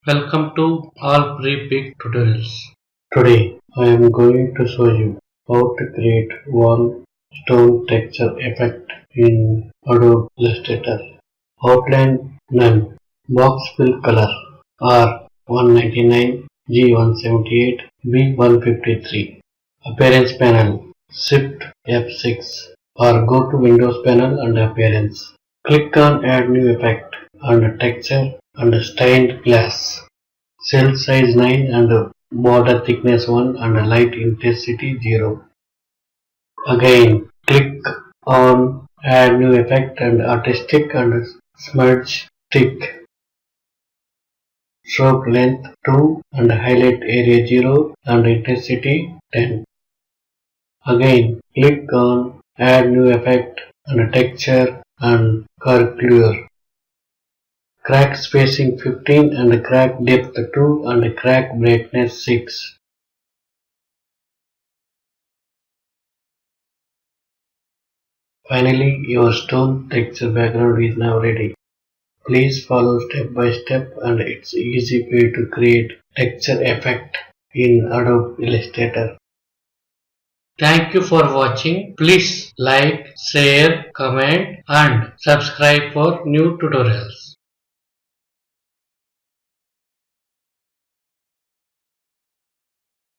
Welcome to all pre-pick tutorials. Today I am going to show you how to create wall stone texture effect in Adobe Illustrator. Outline none. Box fill color R199, G178, B153. Appearance panel Shift F6 or go to Windows panel and Appearance. Click on Add New Effect and Texture and Stained Glass. Cell size 9 and border thickness 1 and light intensity 0. Again, click on Add New Effect and Artistic and Smudge Stick. Stroke length 2 and highlight area 0 and intensity 10. Again, click on Add New Effect and Texture and Curvature. Crack spacing 15 and crack depth 2 and crack brightness 6. Finally, your stone texture background is now ready. Please follow step by step and it's easy way to create texture effect in Adobe Illustrator. Thank you for watching. Please like, share, comment and subscribe for new tutorials.